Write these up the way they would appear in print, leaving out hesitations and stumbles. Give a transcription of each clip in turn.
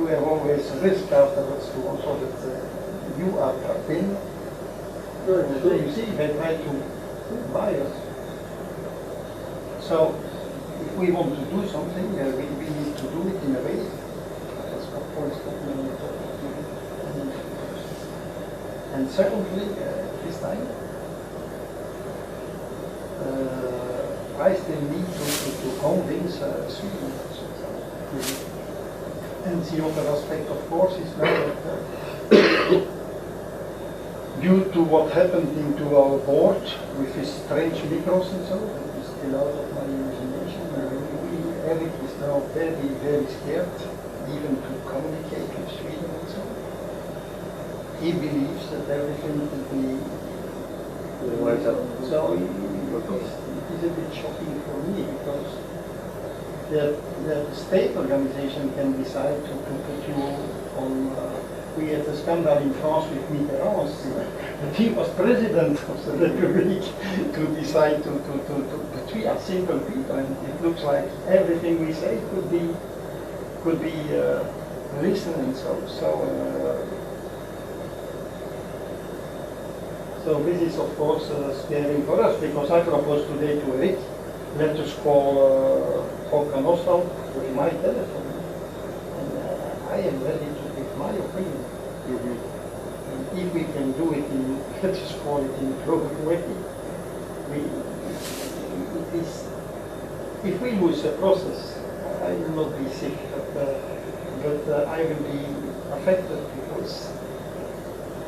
you have always risk afterwards to also that you are trapped in. So you see, they try to buy us. So if we want to do something, we need to do it in a way that's Copco is talking about. And secondly, this time, I still need to convince Sweden. And the other aspect, of course, is now that due to what happened into our board with his strange micros and so, that is still out of my imagination. Eric is now very, very scared, even to communicate with Sweden and so. He believes that everything will be. So it is a bit shocking for me because the state organization can decide to put you on. We had a scandal in France with Mitterrand, but he was president of the Republic to decide to. But we are simple people, and it looks like everything we say could be listened and so this is of course scary for us, because I proposed today to Eric, let us call Håkan Oswald with my telephone, and I am ready to give my opinion. And if we can do it in, let us call it in a global way, if we lose the process, I will not be sick, but I will be affected because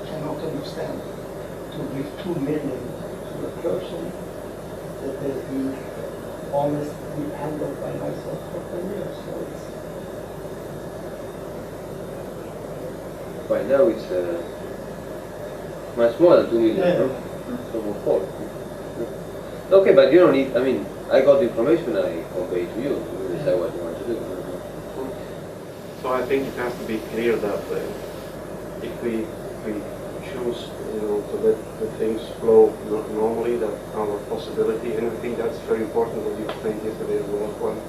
I cannot understand. To give 2 million to a person that has been honestly handled by myself for 10 years. So by now it's much more than 2 million, yeah. No? So more 4. Okay, but you don't need, I mean, I got the information, I convey to you, you decide what you want to do. So I think it has to be clear that if we choose, to let the things flow normally, that our possibility, and I think that's very important what you explained yesterday as well, one,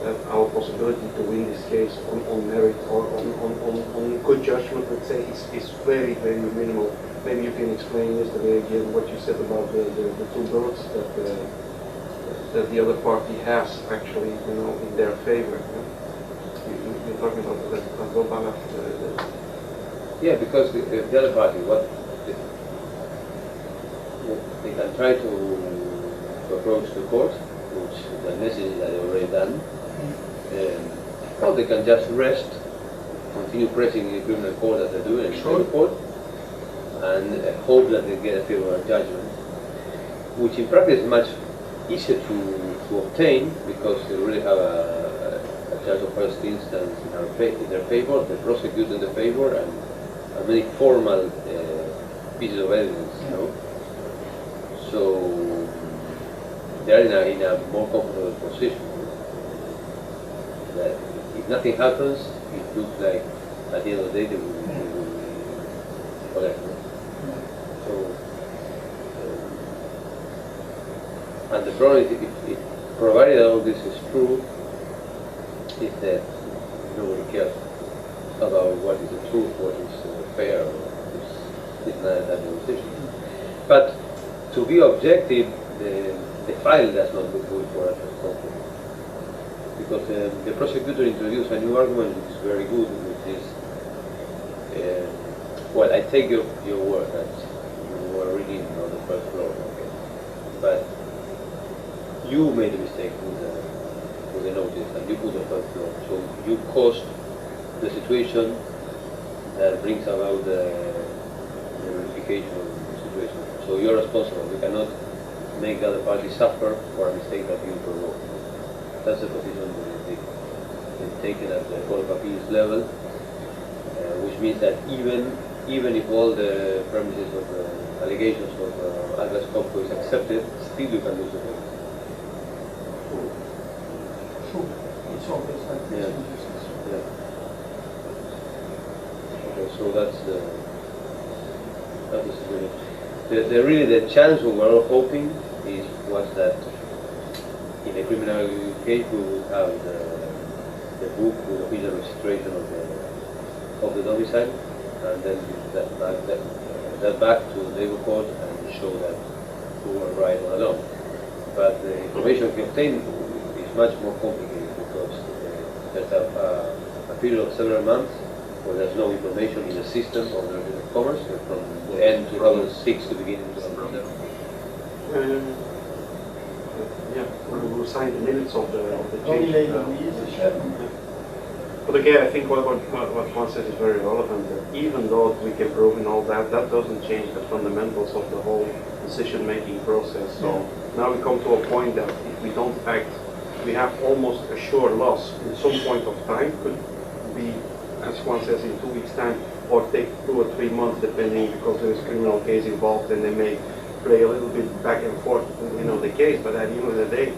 that our possibility to win this case on merit or on good judgment, let's say, is very, very minimal. Maybe you can explain yesterday again what you said about the 2 bullets that the other party has actually, in their favor. You're talking about that. Yeah, because the other party, they can try to approach the court, which the message that they've already done, or they can just rest, continue pressing in the criminal court as they're doing in the civil court, and hope that they get a favorable judgment, which in practice is much easier to obtain because they really have a judge of first instance in their favor, the prosecutor in their favor, and a very formal pieces of evidence, So they're in a more comfortable position. That if nothing happens, it looks like at the end of the day they will collect. So, and the problem is, if provided all this is true, is that nobody cares about what is the truth, what is fair, it's not that decision. But to be objective, the file does not look good for us as Copco. Because the prosecutor introduced a new argument which is very good, which is, well, I take your word that you were reading on the first floor, okay. But you made a mistake with the notice and you put the first floor. So you caused the situation that brings about the verification of the situation. So you're responsible. You cannot make the other party suffer for a mistake that you provoked. That's the position they've taken at the Court of Appeals level, which means that even if all the premises of the allegations of Atlas Copco is accepted, still you can lose the case. Sure. It's always like this. Yeah. Okay, so that's the situation. Really the chance we were all hoping was that in a criminal case we would have the book with official registration of of the domicile, and then that back to the labor court and show that we were right all along. But the information we obtained is much more complicated because there's a period of several months where there's no information in the system of the Bureau of Commerce from the end 2006 to beginning 2007. Yeah, we signed the minutes of the Only change. later we use the Sheraton. But again, I think what Juan said is very relevant. That even though we can prove and all that, that doesn't change the fundamentals of the whole decision-making process. So now we come to a point that if we don't act, we have almost a sure loss in some point of time. Could be, as Juan says, in 2 weeks' time, or take 2 or 3 months, depending, because there is a criminal case involved, and they may play a little bit back and forth, the case. But at the end of the day,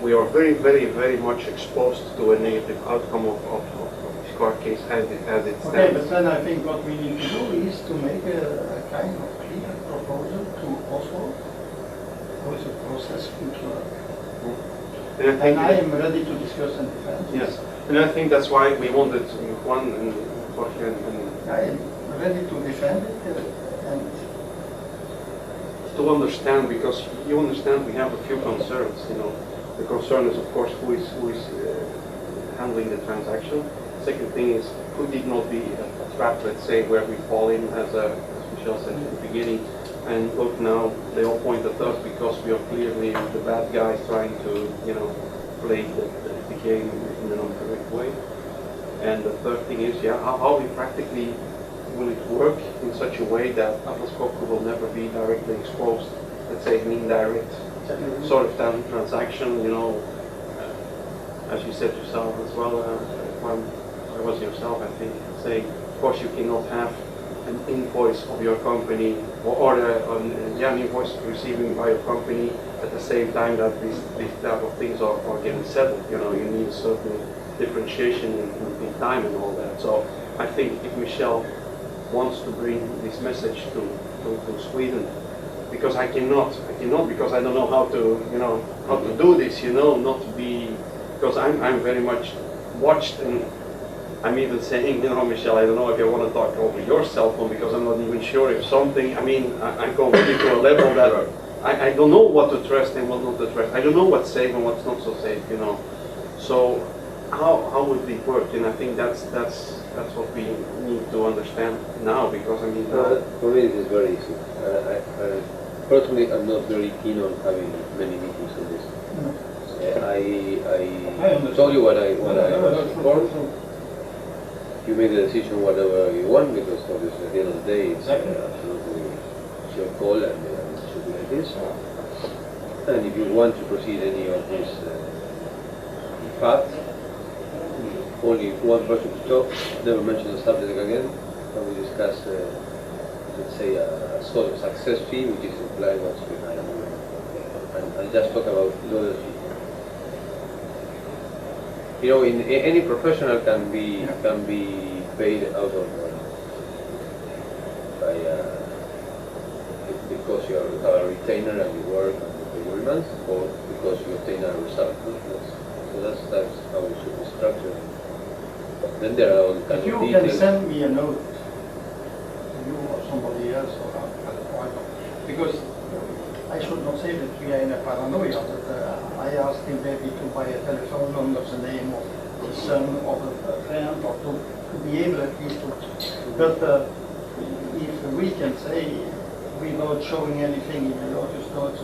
we are very, very, very much exposed to a negative outcome of this court case as it stands. Okay, but then I think what we need to do is to make a kind of clear proposal to Oslo, how is the process could work. And I am ready to discuss and defend. Yes, and I think that's why we wanted Juan and Jorge and I am ready to defend it and to understand, because you understand we have a few concerns. The concern is, of course, who is handling the transaction. Second thing is, could it not be a trap, let's say, where we fall in, as Michel said at the beginning, and look, now they all point at us because we are clearly the bad guys trying to, play the game in an incorrect way. And the third thing is, how we practically will it work in such a way that Atlas Copco will never be directly exposed, let's say, an indirect sort of transaction, as you said yourself as well, when it was yourself, I think, saying, of course, you cannot have an invoice of your company or an invoice receiving by your company at the same time that these type of things are getting settled. You need a certain differentiation in time and all that. So I think if Michel wants to bring this message to Sweden, because I cannot because I don't know how to do this, not to be, because I'm very much watched, and I'm even saying, Michel, I don't know if you want to talk over your cell phone, because I'm not even sure if something, I go really to a level that I don't know what to trust and what not to trust. I don't know what's safe and what's not so safe, So how would it work? And I think that's what we need to understand now, because for me it is very easy. Personally, I'm not very keen on having many meetings on this. I told you what I was for. You make the decision whatever you want, because obviously at the end of the day it's absolutely your call, and it should be like this. And if you want to proceed any of this path, only one person to talk, never mention the subject again, and we discuss, let's say, a sort of success fee, which is implied what's behind, and just talk about the fee. In any professional can be paid out of because you have a retainer and you work and you pay every month, or because you obtain a result. So that's how it should be structured. Then there are all kinds if you of can details. send me a note, you or somebody else, because I should not say that we are in a paranoia, but I asked him maybe to buy a telephone under the name of the son of a friend, or to be able at least to. But if we can say, without showing anything in the notice notes,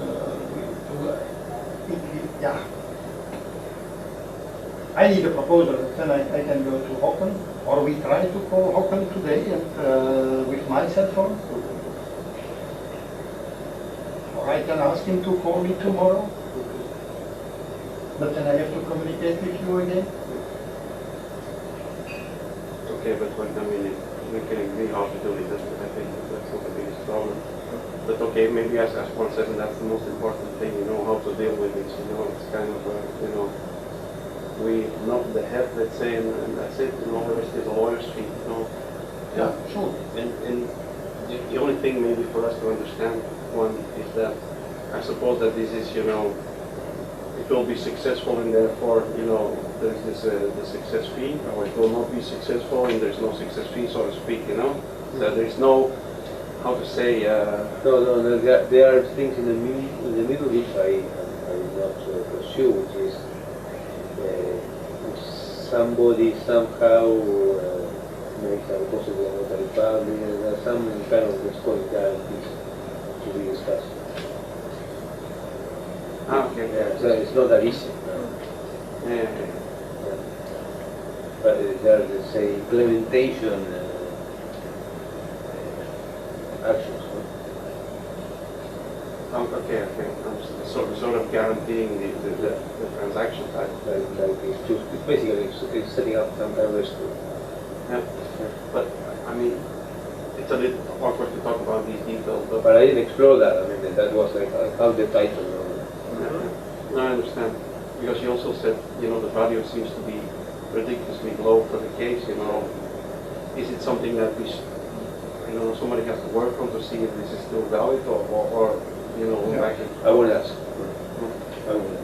I need a proposal, then I can go to Hocken, or we try to call Hocken today and with my cell phone. Or I can ask him to call me tomorrow. But then I have to communicate with you again. Okay, but we can agree how to do it. I think that's not the biggest problem. But okay, maybe as Juan said, and that's the most important thing, how to deal with it. It's kind of, we knock the head, let's say, and that's it. The rest is a lawyer's fee. Yeah, sure. And the only thing maybe for us to understand, one, is that I suppose that this is, it will be successful, and therefore, there's the success fee, or it will not be successful, and there's no success fee, so to speak, you know. So there's no, how to say. No, there are things in the middle which I will not pursue, which is somebody somehow makes a possible notary public, and there are some kind of, let's call it, guarantees to be discussed. Okay. Yeah, so it's not that easy. Yeah. But there are, let's say, implementation actions. Okay. Sort of guaring the transaction type. Like it's basically it's setting up some kind of restaurant. Yeah. But I mean, it's a little awkward to talk about these details. But I didn't explore that. I mean, that was like how the title. Yeah. No, I understand. Because you also said, you know, the value seems to be ridiculously low for the case. You know, is it something that we, you know, somebody has to work on to see if this is still valid, or you know, back in? I would ask. I would ask.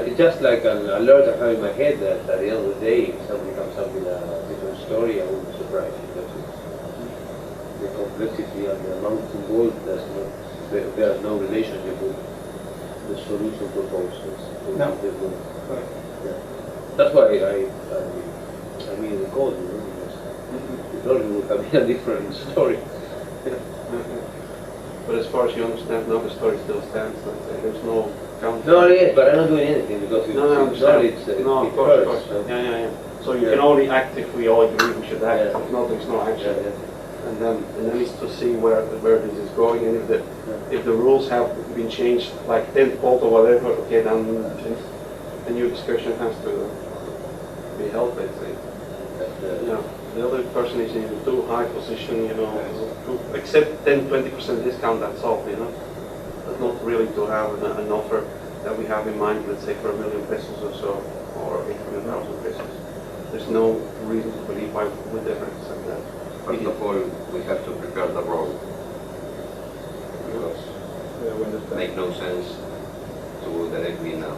It's just like an alert I have in my head that at the end of the day, if somebody comes up with a different story, I wouldn't be surprised, because the complexity and the amount involved, there's no relationship with the solution proposed. No. Yeah. That's why I mean the code, you know, because if not, it would have been a different story. But as far as you understand now, the story still stands. Let's say there's no counter. No, yes, but I'm not doing anything because it's not, of it course, hurts. of course. So. Yeah. So you can only act if we all agree we should act. Yeah. If not, there's no action. Yeah. And then it's to see where this is going, and if the rules have been changed like tenfold or whatever, okay, then a new discussion has to be held. Let's say. The other person is in a too high position, you know, to accept 10-20% discount, that's all, you know. But not really to have an offer that we have in mind, let's say for 1 million pesos or so, or 800,000 pesos. There's no reason to believe why we would ever accept that. First of all, we have to prepare the road, because it makes no sense to directly now